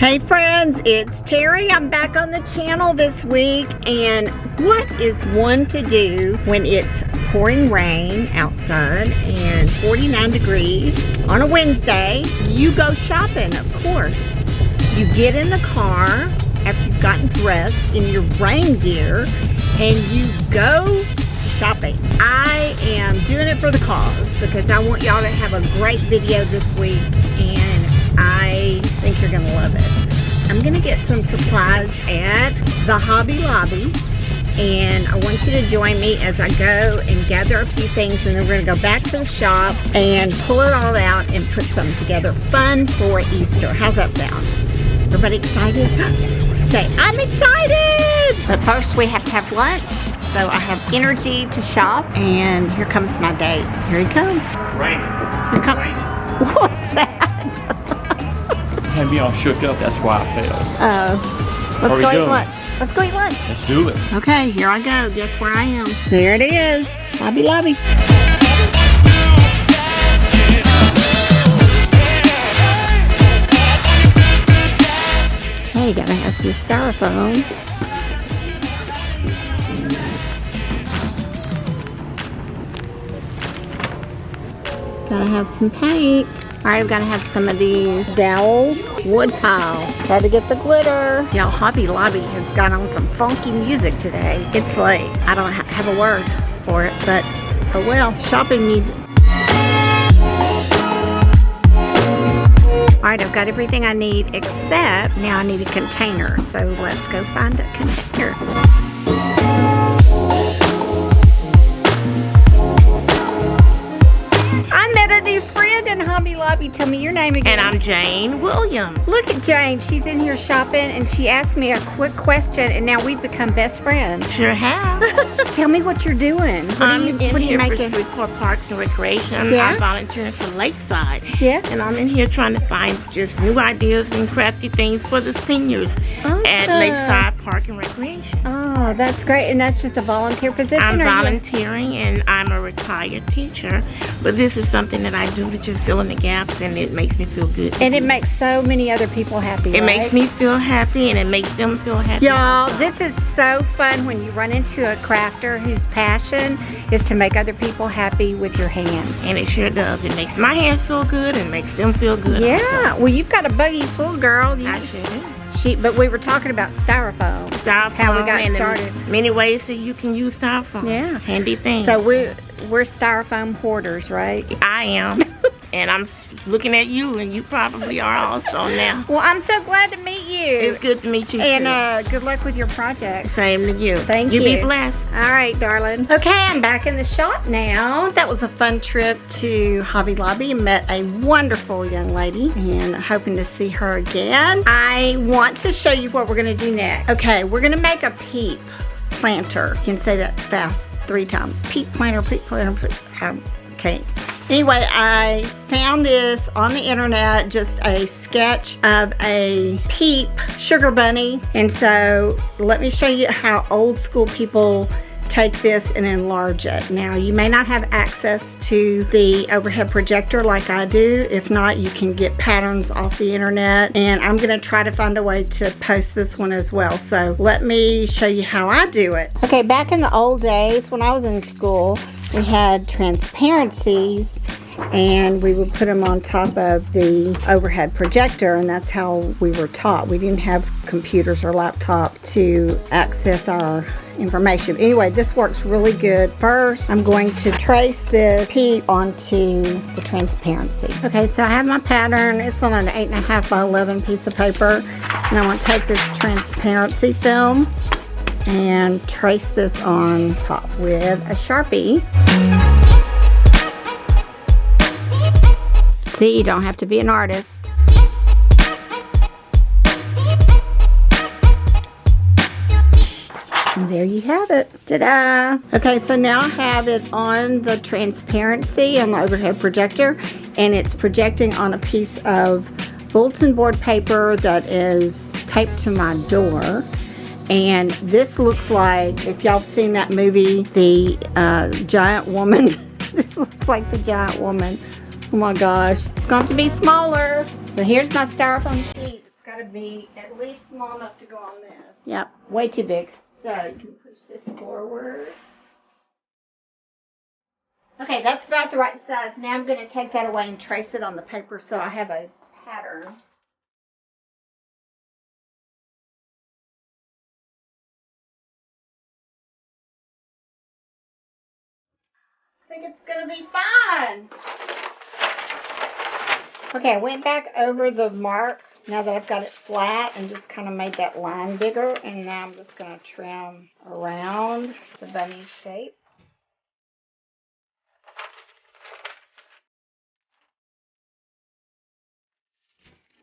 Hey friends, it's Terry. I'm back on the channel this week, and what is one to do when it's pouring rain outside and 49 degrees on a Wednesday? You go shopping, of course. You get in the car after you've gotten dressed in your rain gear and you go shopping. I am doing it for the cause because I want y'all to have a great video this week, and I think you're gonna love it. I'm gonna get some supplies at the Hobby Lobby, and I want you to join me as I go and gather a few things, and then we're gonna go back to the shop and pull it all out and put something together fun for Easter. How's that sound? Everybody excited? Say, I'm excited! But first we have to have lunch, so I have energy to shop, and here comes my date. Here he comes. Rain. Here comes. What's that? Had me all shook up, that's why I fell. Let's go eat lunch. Let's go eat lunch. Let's do it. Okay, here I go. Guess where I am? There it is. Hobby Lobby. Hey, gotta have some styrofoam. Gotta have some paint. Alright, I've got to have some of these dowels. Wood pile. Got to get the glitter. Y'all, Hobby Lobby has got on some funky music today. It's like, I don't have a word for it, but oh well. Shopping music. Alright, I've got everything I need except now I need a container. So let's go find a container. Hobby Lobby. Tell me your name again. And I'm Jane Williams. Look at Jane. She's in here shopping, and she asked me a quick question, and now we've become best friends. Sure have. Tell me what you're doing. What are you making? For Shreveport Parks and Recreation. Yeah? I'm volunteering for Lakeside. Yeah. And I'm in here trying to find just new ideas and crafty things for the seniors at Lakeside Park and Recreation. Oh, that's great. And that's just a volunteer position? I'm volunteering, and I'm a retired teacher, but this is something that I do to just fill in the gaps, and it makes me feel good. And it makes so many other people happy, It makes me feel happy, and it makes them feel happy. Y'all, this is so fun when you run into a crafter whose passion is to make other people happy with your hands. And it sure does. It makes my hands feel good and makes them feel good. Yeah. Also. Well, you've got a buggy full, girl. I sure do. But we were talking about styrofoam. Styrofoam, how we got and started. Many ways that you can use styrofoam. Yeah. Handy thing. So we're styrofoam hoarders, right? I am. And I'm looking at you, and you probably are also now. Well, I'm so glad to meet you. It's good to meet you, and good luck with your project. Same to you. Thank you. You be blessed. All right, darling. Okay, I'm back in the shop now. That was a fun trip to Hobby Lobby. I met a wonderful young lady, and hoping to see her again. I want to show you what we're going to do next. Okay, we're going to make a peep planter. You can say that fast 3 times. Peep planter, peep planter, okay. Anyway, I found this on the internet, just a sketch of a Peep sugar bunny. And so let me show you how old school people take this and enlarge it. Now, you may not have access to the overhead projector like I do. If not, you can get patterns off the internet, and I'm gonna try to find a way to post this one as well. So let me show you how I do it. Okay, back in the old days when I was in school, we had transparencies, and we would put them on top of the overhead projector, and that's how we were taught. We didn't have computers or laptop to access our information. Anyway, this works really good. First, I'm going to trace the peep onto the transparency. Okay, so I have my pattern. It's on an 8.5 by 11 piece of paper, and I want to take this transparency film and trace this on top with a Sharpie. See, you don't have to be an artist. And there you have it. Ta-da! Okay, so now I have it on the transparency on the overhead projector, and it's projecting on a piece of bulletin board paper that is taped to my door. And this looks like, if y'all have seen that movie, the giant woman. This looks like the giant woman. Oh my gosh. It's going to be smaller. So here's my styrofoam sheet. got to be at least small enough to go on this. Yep, way too big. So you can push this forward. Okay, that's about the right size. Now I'm going to take that away and trace it on the paper so I have a pattern. I think it's going to be fine. Okay, I went back over the mark now that I've got it flat and just kind of made that line bigger. And now I'm just going to trim around the bunny shape.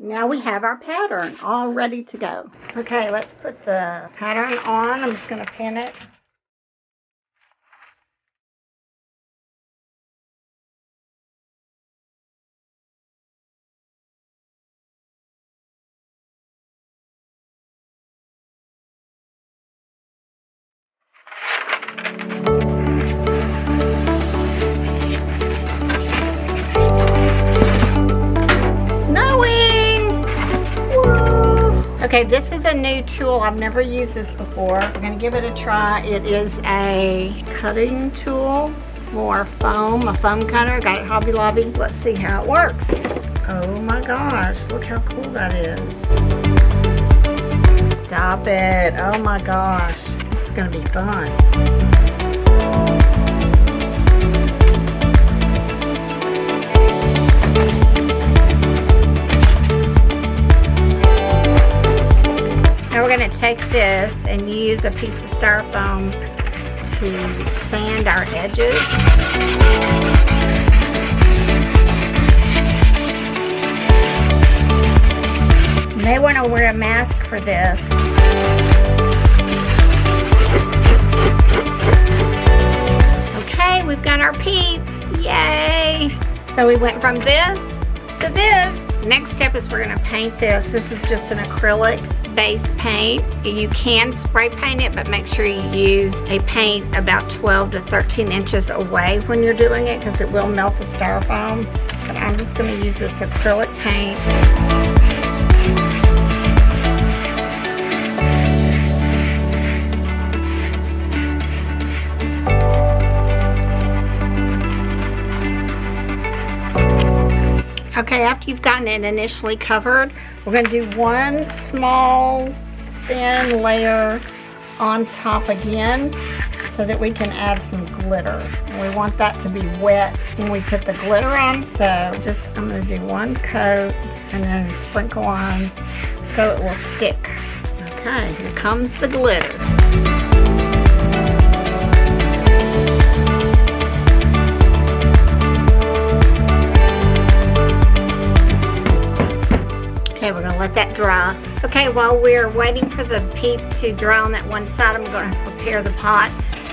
Now we have our pattern all ready to go. Okay, let's put the pattern on. I'm just going to pin it. Okay, this is a new tool. I've never used this before. We're going to give it a try. It is a cutting tool for foam, a foam cutter. Got it at Hobby Lobby. Let's see how it works. Oh my gosh, look how cool that is. Stop it. Oh my gosh, this is going to be fun. Now we're going to take this and use a piece of styrofoam to sand our edges. You may want to wear a mask for this. Okay, we've got our peep. Yay! So we went from this to this. Next step is we're going to paint this. This is just an acrylic base paint. You can spray paint it, but make sure you use a paint about 12 to 13 inches away when you're doing it because it will melt the styrofoam. But I'm just going to use this acrylic paint. Okay, after you've gotten it initially covered, we're going to do one small thin layer on top again so that we can add some glitter. And we want that to be wet when we put the glitter on, so just I'm going to do one coat and then sprinkle on so it will stick. Okay, here comes the glitter. Okay, we're going to let that dry. Okay, while we're waiting for the peep to dry on that one side, I'm going to prepare the pot.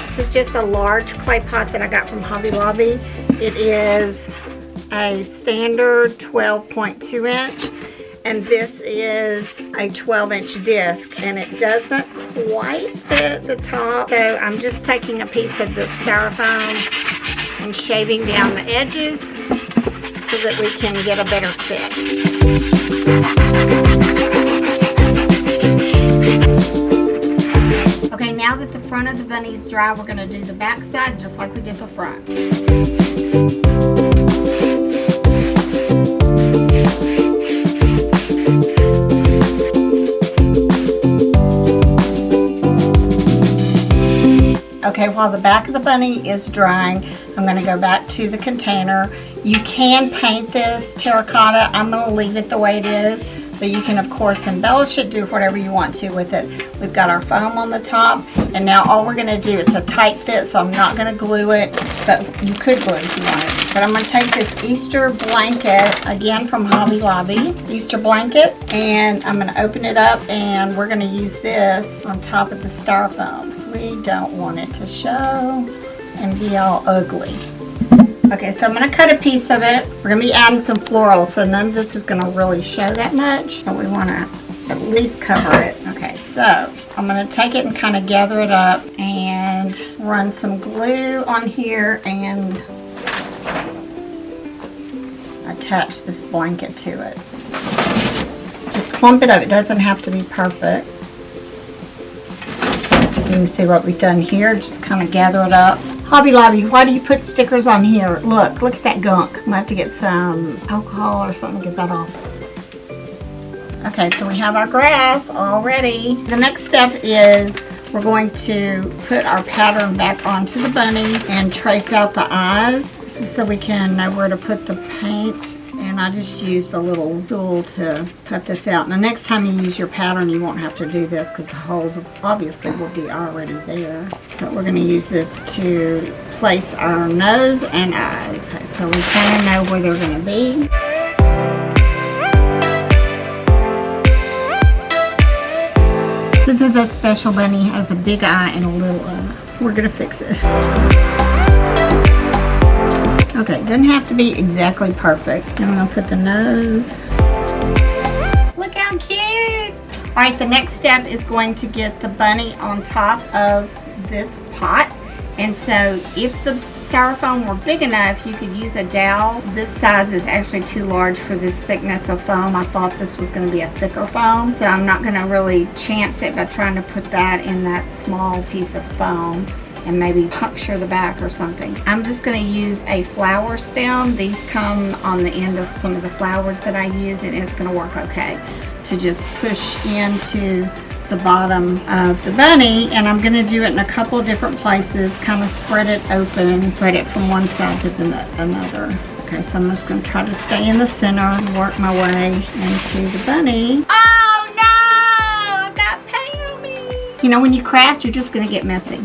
This is just a large clay pot that I got from Hobby Lobby. It is a standard 12.2 inch, and this is a 12-inch disc, and it doesn't quite fit the top. So I'm just taking a piece of the styrofoam and shaving down the edges so that we can get a better fit. Okay, now that the front of the bunny is dry, we're going to do the back side just like we did the front. Okay, while the back of the bunny is drying, I'm going to go back to the container. You can paint this terracotta. I'm going to leave it the way it is, but you can of course embellish it, do whatever you want to with it. We've got our foam on the top, and now all we're going to do, it's a tight fit, so I'm not going to glue it, but you could glue it if you wanted. But I'm going to take this Easter blanket, again from Hobby Lobby, Easter blanket, and I'm going to open it up, and we're going to use this on top of the styrofoam because we don't want it to show and be all ugly. Okay, so I'm going to cut a piece of it. We're going to be adding some floral, so none of this is going to really show that much, but we want to at least cover it. Okay, so I'm going to take it and kind of gather it up and run some glue on here and attach this blanket to it. Just clump it up. It doesn't have to be perfect. You can see what we've done here. Just kind of gather it up. Hobby Lobby, why do you put stickers on here? Look at that gunk. I'm gonna have to get some alcohol or something to get that off. Okay, so we have our grass all ready. The next step is we're going to put our pattern back onto the bunny and trace out the eyes just so we can know where to put the paint. And I just used a little tool to cut this out. Now next time you use your pattern, you won't have to do this because the holes obviously will be already there. But we're going to use this to place our nose and eyes. Okay, so we kind of know where they're going to be. This is a special bunny. It has a big eye and a little eye. We're going to fix it. Okay, doesn't have to be exactly perfect. I'm going to put the nose. Look how cute! All right, the next step is going to get the bunny on top of this pot. And so if the styrofoam were big enough, you could use a dowel. This size is actually too large for this thickness of foam. I thought this was going to be a thicker foam, so I'm not going to really chance it by trying to put that in that small piece of foam and maybe puncture the back or something. I'm just going to use a flower stem. These come on the end of some of the flowers that I use, and it's going to work okay to just push into the bottom of the bunny. And I'm going to do it in a couple of different places, kind of spread it open, spread it from one side to another. Okay, so I'm just going to try to stay in the center and work my way into the bunny. Oh no! I've got paint on me! You know, when you craft, you're just going to get messy.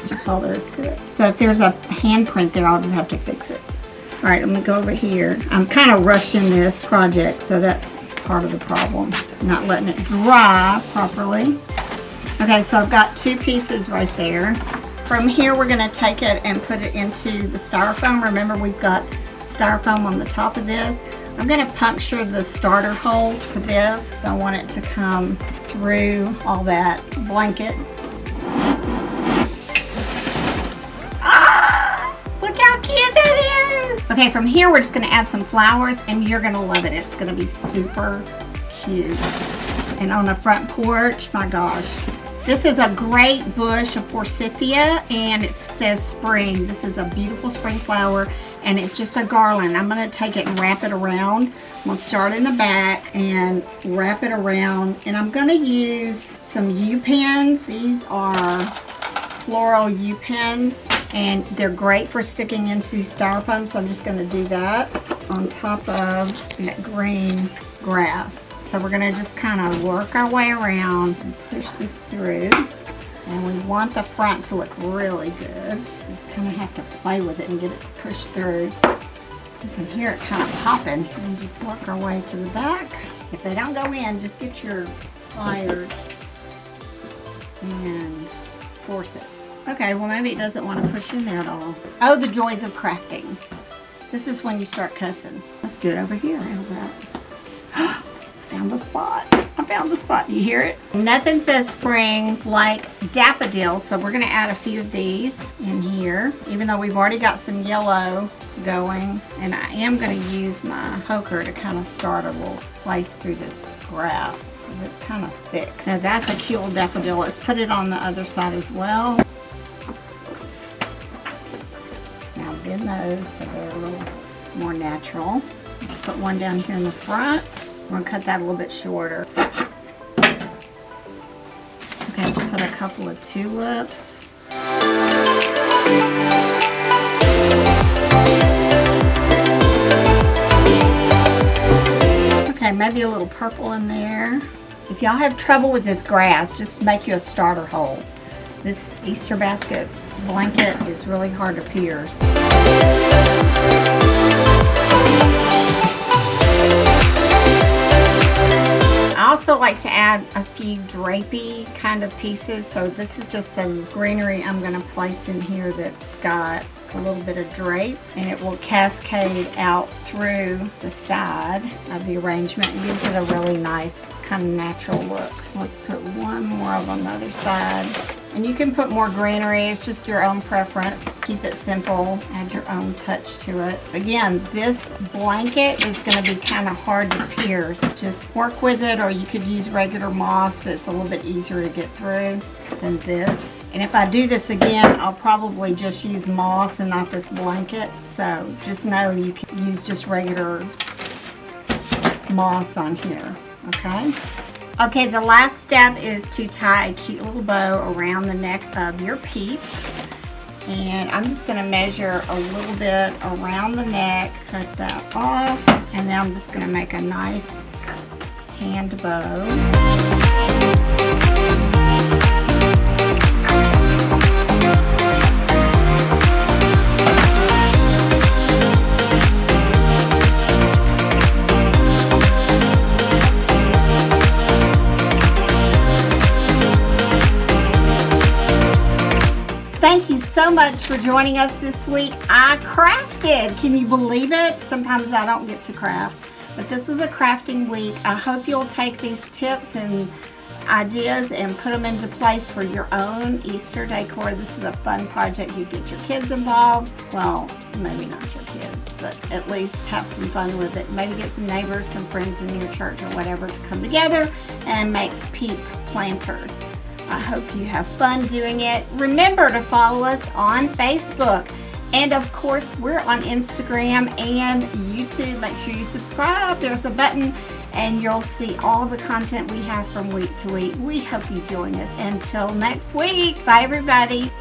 Just all there is to it. So if there's a handprint there, I'll just have to fix it. All right, I'm going to go over here. I'm kind of rushing this project, so that's part of the problem. Not letting it dry properly. Okay, so I've got two pieces right there. From here, we're going to take it and put it into the styrofoam. Remember, we've got styrofoam on the top of this. I'm going to puncture the starter holes for this because I want it to come through all that blanket. Look how cute that is! Okay, from here we're just going to add some flowers, and you're going to love it. It's going to be super cute. And on the front porch, my gosh. This is a great bush of forsythia, and it says spring. This is a beautiful spring flower, and it's just a garland. I'm going to take it and wrap it around. I'm going to start in the back and wrap it around, and I'm going to use some U-pins. These are floral U-pins, and they're great for sticking into styrofoam, so I'm just going to do that on top of that green grass. So we're going to just kind of work our way around and push this through, and we want the front to look really good. Just kind of have to play with it and get it to push through. You can hear it kind of popping, and just work our way to the back. If they don't go in, just get your pliers and force it. Okay, well maybe it doesn't want to push in there at all. Oh, the joys of crafting. This is when you start cussing. Let's do it over here. How's that? Found the spot. I found the spot. You hear it? Nothing says spring like daffodils, so we're going to add a few of these in here, even though we've already got some yellow going. And I am going to use my poker to kind of start a little slice through this grass because it's kind of thick. So that's a cute little daffodil. Let's put it on the other side as well. Now bend those so they're a little more natural. Let's put one down here in the front. We're going to cut that a little bit shorter. Okay, let's put a couple of tulips. Okay, maybe a little purple in there. If y'all have trouble with this grass, just make you a starter hole. This Easter basket blanket is really hard to pierce. I also like to add a few drapey kind of pieces. So this is just some greenery I'm going to place in here that's got a little bit of drape, and it will cascade out through the side of the arrangement. It gives it a really nice kind of natural look. Let's put one more on the other side. And you can put more greenery, it's just your own preference. Keep it simple, add your own touch to it. Again, this blanket is gonna be kind of hard to pierce. Just work with it, or you could use regular moss that's a little bit easier to get through than this. And if I do this again, I'll probably just use moss and not this blanket. So just know you can use just regular moss on here, okay? Okay, the last step is to tie a cute little bow around the neck of your Peep. And I'm just gonna measure a little bit around the neck, cut that off, and then I'm just gonna make a nice hand bow. Thank you so much for joining us this week. I crafted. Can you believe it? Sometimes I don't get to craft, but this was a crafting week. I hope you'll take these tips and ideas and put them into place for your own Easter decor. This is a fun project. You get your kids involved. Well, maybe not your kids, but at least have some fun with it. Maybe get some neighbors, some friends in your church or whatever to come together and make Peep Planters. I hope you have fun doing it. Remember to follow us on Facebook. And of course, we're on Instagram and YouTube. Make sure you subscribe. There's a button and you'll see all the content we have from week to week. We hope you join us. Until next week, bye everybody.